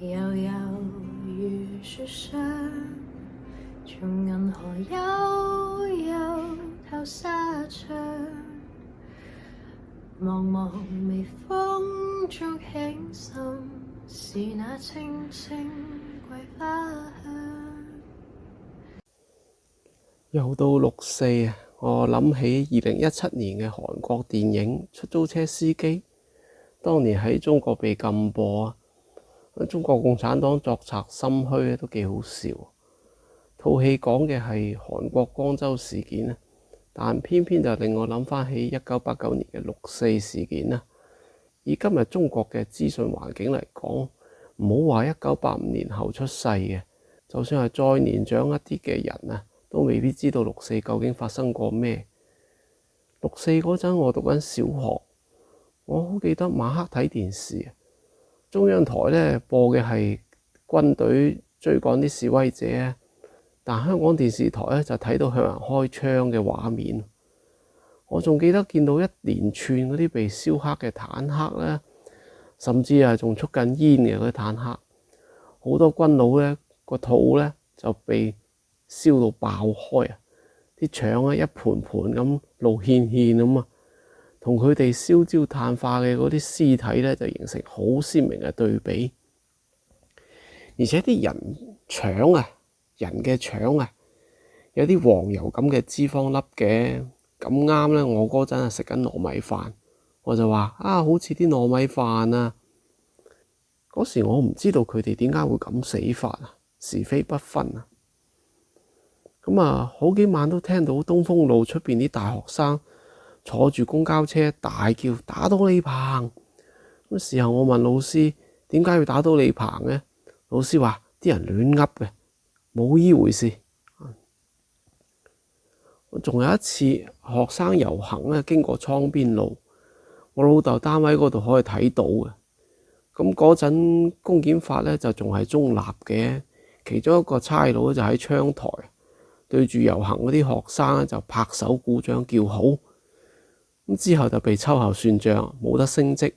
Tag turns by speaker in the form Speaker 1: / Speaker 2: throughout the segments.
Speaker 1: 悠悠如雪上，從銀河悠悠透沙場，茫茫微風中輕滲，是那清清桂花香。
Speaker 2: 又到六四啊！我諗起2017年嘅韓國電影《出租車司機》，當年喺中國被禁播啊！中國共產黨作賊心虛都幾好笑。套戲講嘅係韓國光州事件啊，但偏偏就令我諗翻起1989年嘅六四事件啊。以今日中國嘅資訊環境嚟講，唔好話1985年後出世嘅，就算係再年長一啲嘅人啊，都未必知道六四究竟發生過咩。六四嗰陣我讀緊小學，我好記得晚黑睇電視，中央台呢播嘅係軍隊追趕啲示威者，但香港電視台呢就睇到向人開槍嘅畫面。我仲記得見到一連串嗰啲被燒黑嘅坦克呢，甚至係仲出緊煙嘅嗰啲坦克，好多軍佬呢個肚呢就被燒到爆開啊！啲腸啊一盤盤咁露獻獻咁啊，同佢哋燒焦炭化嘅嗰啲屍體呢，就形成好鮮明嘅對比。而且啲人腸啊，人嘅腸啊，有啲黃油咁嘅脂肪粒嘅。咁啱呢，我嗰陣係食緊糯米飯，我就話啊，好似啲糯米飯啊。嗰時我唔知道佢哋點解會咁死法啊，是非不分啊。咁啊，好幾晚都聽到東風路出邊啲大學生坐住公交車大叫打倒李鵬。咁事後我問老師點解要打倒李鵬呢？老師話啲人亂噏嘅，冇依回事。仲有一次學生遊行咧，經過倉邊路，我老豆單位嗰度可以睇到嘅。咁嗰陣公檢法咧就仲係中立嘅，其中一個差佬就喺窗台對住遊行嗰啲學生咧就拍手鼓掌叫好。咁之後就被秋後算賬，冇得升職。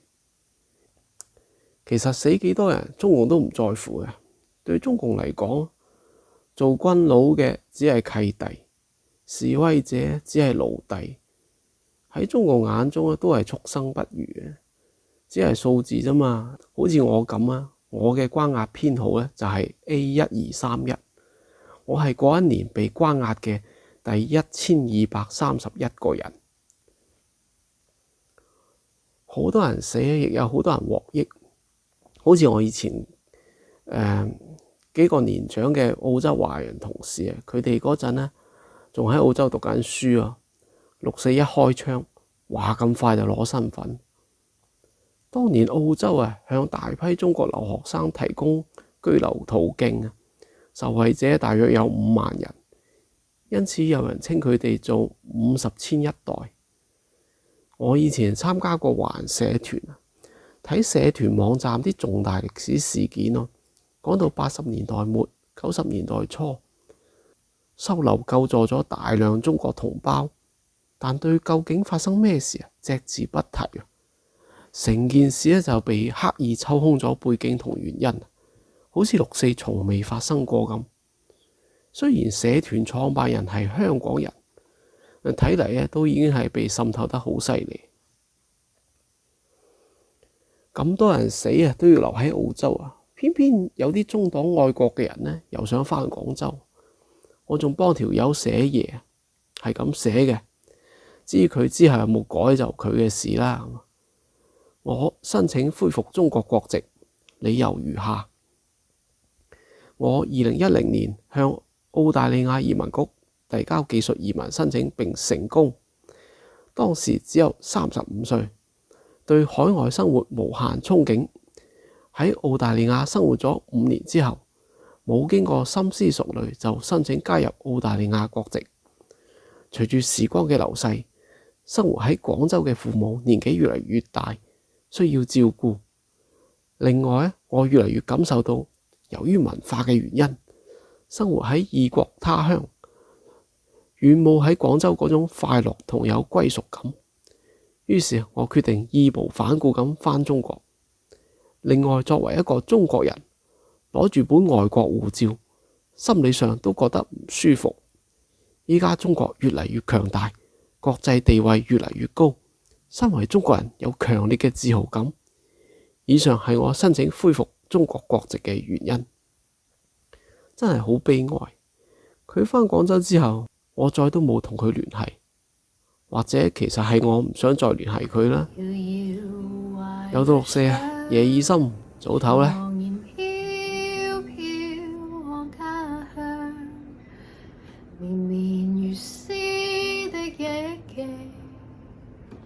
Speaker 2: 其實死幾多人，中共都唔在乎嘅。對中共嚟講，做軍佬嘅只係契弟，示威者只係奴隸。喺中共眼中咧，都係畜生不如嘅，只係數字啫嘛。好似我咁啊，我嘅關押編號咧就係 A1231，我係嗰一年被關押嘅第1231個人。好多人死，亦有好多人獲益。好似我以前幾個年長嘅澳洲華人同事啊，佢哋嗰陣咧仲喺澳洲讀緊書啊。六四一開槍，話咁快就攞身份。當年澳洲向大批中國留學生提供居留途徑，受惠者大約有5萬人，因此有人稱佢哋做50千一代。我以前參加過華人社團，睇社團網站啲重大歷史事件咯，講到80年代末90年代初，收留救助咗大量中國同胞，但對究竟發生咩事隻字不提。成件事咧就被刻意抽空咗背景同原因，好似六四從未發生過咁。雖然社團創辦人係香港人，睇嚟都已經係被滲透得好犀利。咁多人死都要留喺澳洲，偏偏有啲中黨愛國嘅人呢又想返廣州。我仲幫條友寫嘢，係咁寫嘅，至於佢之後有冇改就佢嘅事啦。我申請恢復中國國籍，理由如下：我2010年向澳大利亞移民局遞交技術移民申請並成功，當時只有35歲，對海外生活無限憧憬。喺澳大利亞生活咗5年之後，冇經過深思熟慮就申請加入澳大利亞國籍。隨住時光嘅流逝，生活喺廣州嘅父母年紀越嚟越大，需要照顧。另外我越嚟越感受到，由於文化嘅原因，生活喺異國他鄉，遠冇喺廣州嗰種快樂同有歸屬感。於是我決定義無反顧咁返中國。另外，作為一個中國人，攞住本外國護照，心理上都覺得唔舒服。依家中國越嚟越強大，國際地位越嚟越高，身為中國人有強烈嘅自豪感。以上係我申請恢復中國國籍嘅原因。真係好悲哀，佢返廣州之後，我再都冇同佢聯繫，或者其實係我唔想再聯繫佢啦。又到6/4啊，夜已深，早唞啦。
Speaker 1: 綿綿如絲的憶記，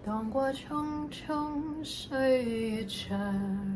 Speaker 1: 蕩過匆匆歲月長。